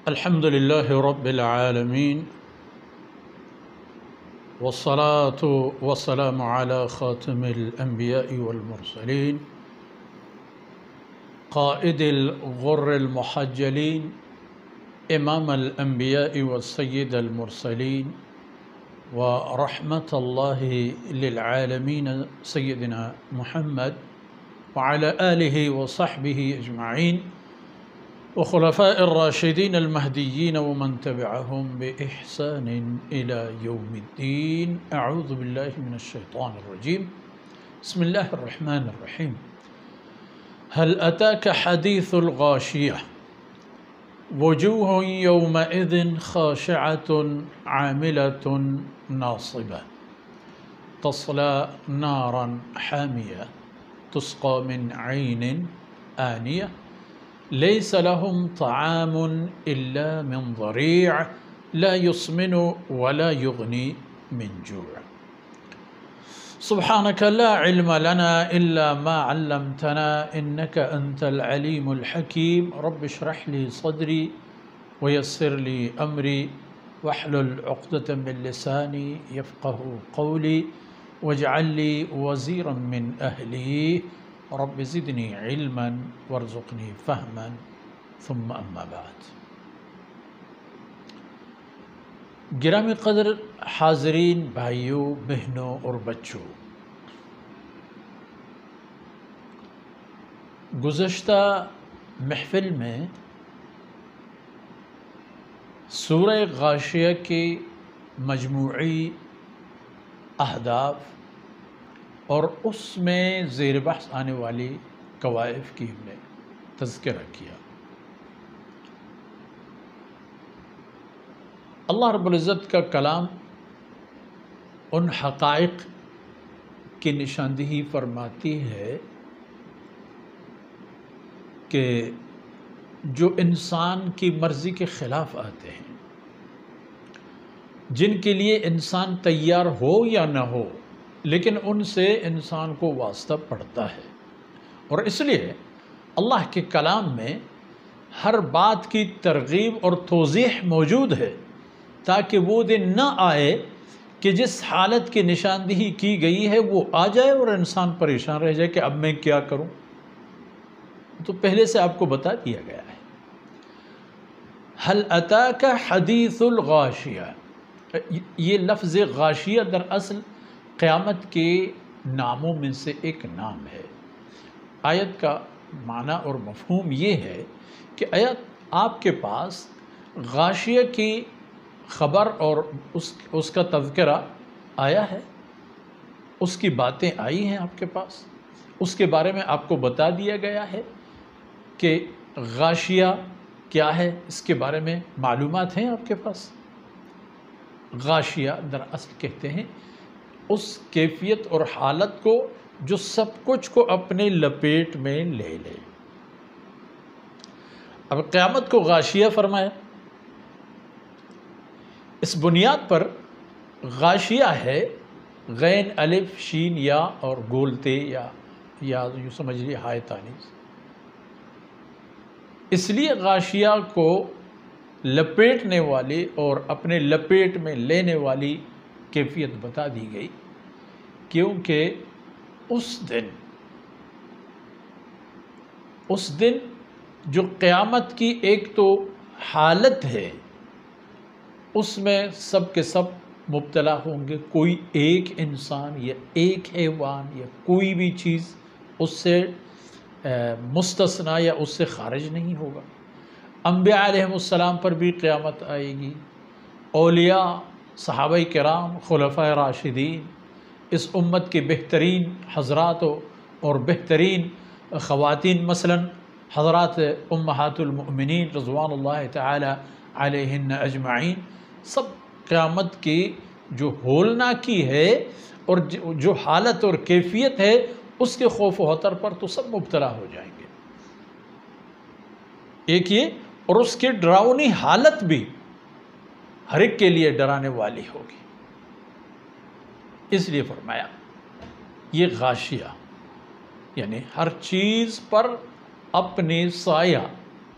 الحمد لله رب العالمين والصلاة والسلام على خاتم الأنبياء والمرسلين قائد الغر المحجلين إمام الأنبياء والسيد المرسلين ورحمة الله للعالمين سيدنا محمد وعلى آله وصحبه أجمعين وخلفاء الراشدين المهديين ومن تبعهم بإحسان إلى يوم الدين. أعوذ بالله من الشيطان الرجيم. بسم الله الرحمن الرحيم. هل أتاك حديث الغاشية وجوه يومئذ خاشعة عاملة ناصبة تصلى نارا حامية تسقى من عين آنية ليس لهم طعام إلا من ضريع لا يسمن ولا يغني من جوع. سبحانك لا علم لنا إلا ما علمتنا إنك أنت العليم الحكيم. رب اشرح لي صدري ويسر لي أمري واحلل عقدة من لساني يفقه قولي واجعل لي وزيرا من أهلي رب زدني علما وارزقني فهما ثم اما بعد. گرامی قدر حاضرین، بھائیوں، بہنوں اور بچوں، گزشتہ محفل میں سورہ غاشیہ کے مجموعی اہداف اور اس میں زیر بحث آنے والی کوائف کی ہم نے تذکرہ کیا. اللہ رب العزت کا کلام ان حقائق کی نشاندہی فرماتی ہے کہ جو انسان کی مرضی کے خلاف آتے ہیں، جن کے لیے انسان تیار ہو یا نہ ہو لیکن ان سے انسان کو واسطہ پڑتا ہے. اور اس لیے اللہ کے کلام میں ہر بات کی ترغیب اور توضیح موجود ہے تاکہ وہ دن نہ آئے کہ جس حالت کی نشاندہی کی گئی ہے وہ آ جائے اور انسان پریشان رہ جائے کہ اب میں کیا کروں. تو پہلے سے آپ کو بتا دیا گیا ہے. هل اتاک حدیث الغاشیہ، یہ لفظ غاشیہ دراصل قیامت کے ناموں میں سے ایک نام ہے. آیت کا معنی اور مفہوم یہ ہے کہ آیت آپ کے پاس غاشیہ کی خبر اور اس کا تذکرہ آیا ہے، اس کی باتیں آئی ہیں آپ کے پاس، اس کے بارے میں آپ کو بتا دیا گیا ہے کہ غاشیہ کیا ہے، اس کے بارے میں معلومات ہیں آپ کے پاس. غاشیہ دراصل کہتے ہیں اس کیفیت اور حالت کو جو سب کچھ کو اپنے لپیٹ میں لے لے. اب قیامت کو غاشیہ فرمایا، اس بنیاد پر غاشیہ ہے غین الف شین یا اور گولتے یا یوں سمجھ لیے ہائے تانیز. اس لیے غاشیہ کو لپیٹنے والی اور اپنے لپیٹ میں لینے والی کیفیت بتا دی گئی، کیونکہ اس دن جو قیامت کی ایک تو حالت ہے اس میں سب کے سب مبتلا ہوں گے. کوئی ایک انسان یا ایک حیوان یا کوئی بھی چیز اس سے مستثنا یا اس سے خارج نہیں ہوگا. انبیاء علیہ السلام پر بھی قیامت آئے گی، اولیاء، صحابہ کرام، خلفاء راشدین، اس امت کے بہترین حضرات اور بہترین خواتین، مثلا حضرات امہات المؤمنین رضوان اللہ تعالی علیہن اجمعین، سب قیامت کی جو ہولناکی ہے اور جو حالت اور کیفیت ہے اس کے خوف و خطر پر تو سب مبتلا ہو جائیں گے. ایک یہ، اور اس کی ڈراؤنی حالت بھی ہر ایک کے لیے ڈرانے والی ہوگی. اس لیے فرمایا یہ غاشیہ یعنی ہر چیز پر اپنے سایہ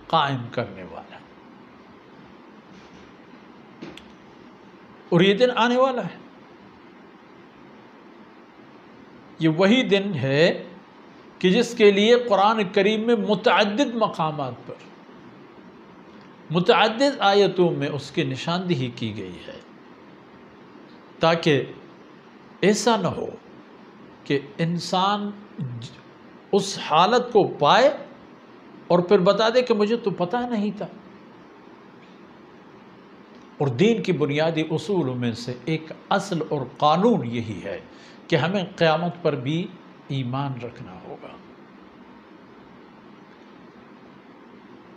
قائم کرنے والا. اور یہ دن آنے والا ہے. یہ وہی دن ہے کہ جس کے لیے قرآن کریم میں متعدد مقامات پر متعدد آیتوں میں اس کی نشاندہی کی گئی ہے، تاکہ ایسا نہ ہو کہ انسان اس حالت کو پائے اور پھر بتا دے کہ مجھے تو پتہ نہیں تھا. اور دین کی بنیادی اصولوں میں سے ایک اصل اور قانون یہی ہے کہ ہمیں قیامت پر بھی ایمان رکھنا ہوگا.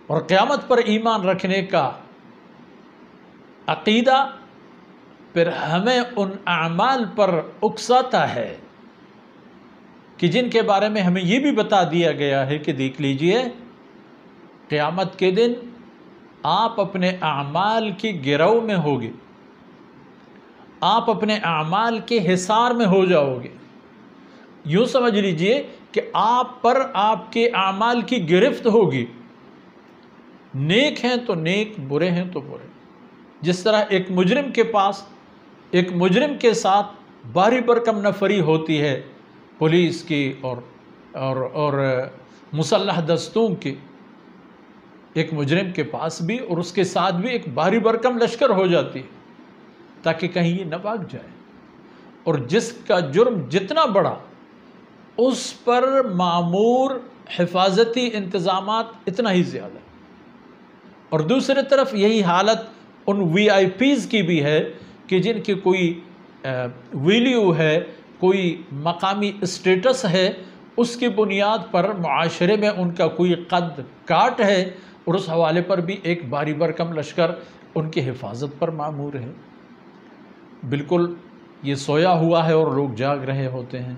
اور قیامت پر ایمان رکھنے کا عقیدہ پھر ہمیں ان اعمال پر اکساتا ہے کہ جن کے بارے میں ہمیں یہ بھی بتا دیا گیا ہے کہ دیکھ لیجئے قیامت کے دن آپ اپنے اعمال کی گرو میں ہوگے، آپ اپنے اعمال کے حصار میں ہو جاؤ گے. یوں سمجھ لیجئے کہ آپ پر آپ کے اعمال کی گرفت ہوگی، نیک ہیں تو نیک، برے ہیں تو برے. جس طرح ایک مجرم کے پاس، ایک مجرم کے ساتھ باری برکم نفری ہوتی ہے پولیس کی اور مسلح دستوں کی، ایک مجرم کے پاس بھی اور اس کے ساتھ بھی ایک باری برکم لشکر ہو جاتی ہے تاکہ کہیں یہ نہ بھاگ جائے. اور جس کا جرم جتنا بڑا اس پر معمور حفاظتی انتظامات اتنا ہی زیادہ. اور دوسری طرف یہی حالت ان وی آئی پیز کی بھی ہے کہ جن کی کوئی ویلیو ہے، کوئی مقامی اسٹیٹس ہے، اس کی بنیاد پر معاشرے میں ان کا کوئی قد کاٹ ہے، اور اس حوالے پر بھی ایک باری برکم لشکر ان کی حفاظت پر معمور ہے. بالکل یہ سویا ہوا ہے اور لوگ جاگ رہے ہوتے ہیں،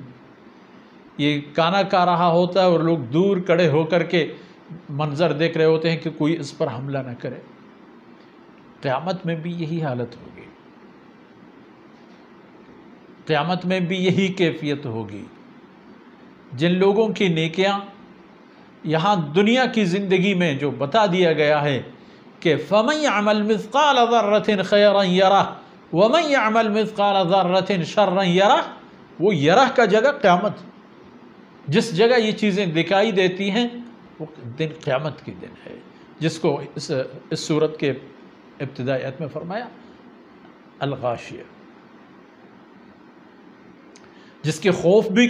یہ کانا کھا رہا ہوتا ہے اور لوگ دور کھڑے ہو کر کے منظر دیکھ رہے ہوتے ہیں کہ کوئی اس پر حملہ نہ کرے. قیامت میں بھی یہی حالت ہوگی، قیامت میں بھی یہی کیفیت ہوگی. جن لوگوں کی نیکیاں یہاں دنیا کی زندگی میں جو بتا دیا گیا ہے کہ فَمَنْ يَعْمَلْ مِثْقَالَ ذَرَّةٍ خَيْرًا يَرَهُ وَمَنْ يَعْمَلْ مِثْقَالَ ذَرَّةٍ شَرًّا يَرَهُ، وہ یرہ کا جگہ قیامت، جس جگہ یہ چیزیں دکھائی دیتی ہیں وہ دن قیامت کی دن ہے، جس کو اس صورت کے ابتدائی آیت میں فرمایا الغاشیہ، جس کے خوف بھی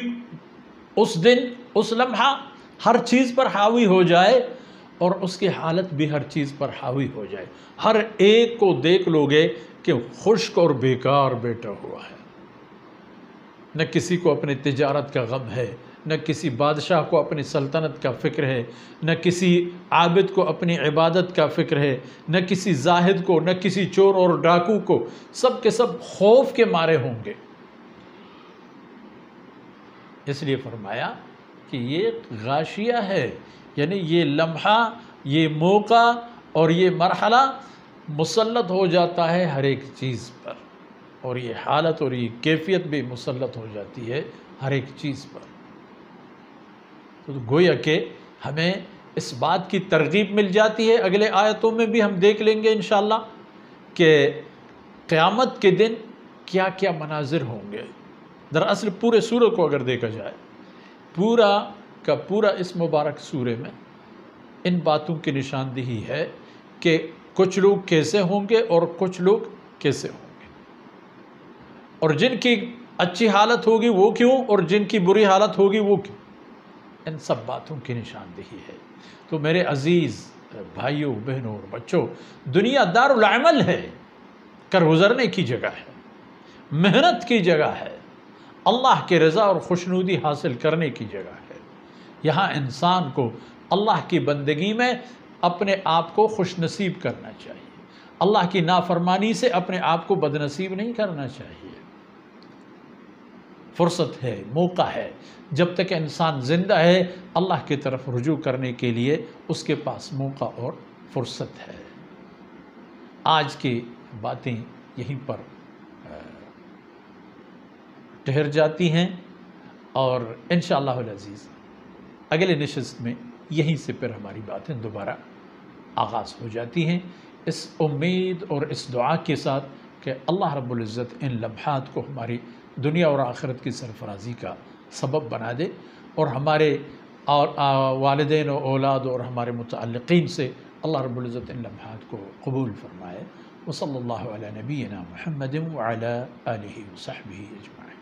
اس دن، اس لمحہ ہر چیز پر حاوی ہو جائے اور اس کی حالت بھی ہر چیز پر حاوی ہو جائے. ہر ایک کو دیکھ لو گے کہ خشک اور بیکار بیٹھا ہوا ہے، نہ کسی کو اپنی تجارت کا غم ہے، نہ کسی بادشاہ کو اپنی سلطنت کا فکر ہے، نہ کسی عابد کو اپنی عبادت کا فکر ہے، نہ کسی زاہد کو، نہ کسی چور اور ڈاکو کو. سب کے سب خوف کے مارے ہوں گے. اس لیے فرمایا کہ یہ غاشیہ ہے، یعنی یہ لمحہ، یہ موقع اور یہ مرحلہ مسلط ہو جاتا ہے ہر ایک چیز پر، اور یہ حالت اور یہ کیفیت بھی مسلط ہو جاتی ہے ہر ایک چیز پر. تو گویا کہ ہمیں اس بات کی ترغیب مل جاتی ہے. اگلے آیتوں میں بھی ہم دیکھ لیں گے انشاءاللہ کہ قیامت کے دن کیا کیا مناظر ہوں گے. دراصل پورے سورہ کو اگر دیکھا جائے، پورا کا پورا اس مبارک سورے میں ان باتوں کی نشاندہی ہے کہ کچھ لوگ کیسے ہوں گے اور کچھ لوگ کیسے ہوں گے، اور جن کی اچھی حالت ہوگی وہ کیوں اور جن کی بری حالت ہوگی وہ کیوں. ان سب باتوں کی نشاندہی ہے. تو میرے عزیز بھائیوں، بہنوں اور بچوں، دنیا دار العمل ہے، کر گزرنے کی جگہ ہے، محنت کی جگہ ہے، اللہ کے رضا اور خوشنودی حاصل کرنے کی جگہ ہے. یہاں انسان کو اللہ کی بندگی میں اپنے آپ کو خوش نصیب کرنا چاہیے، اللہ کی نافرمانی سے اپنے آپ کو بد نصیب نہیں کرنا چاہیے. فرصت ہے، موقع ہے، جب تک انسان زندہ ہے اللہ کی طرف رجوع کرنے کے لیے اس کے پاس موقع اور فرصت ہے. آج کی باتیں یہیں پر ٹھہر جاتی ہیں، اور انشاءاللہ العزیز اگلے نشست میں یہیں سے پھر ہماری باتیں دوبارہ آغاز ہو جاتی ہیں، اس امید اور اس دعا کے ساتھ کہ اللہ رب العزت ان لمحات کو ہماری دنیا اور آخرت کی سرفرازی کا سبب بنا دے، اور ہمارے والدین و اولاد اور ہمارے متعلقین سے اللہ رب العزت ان لمحات کو قبول فرمائے۔ وصلی اللہ علی نبینا محمد وعلی آلہ وصحبہ اجمعین۔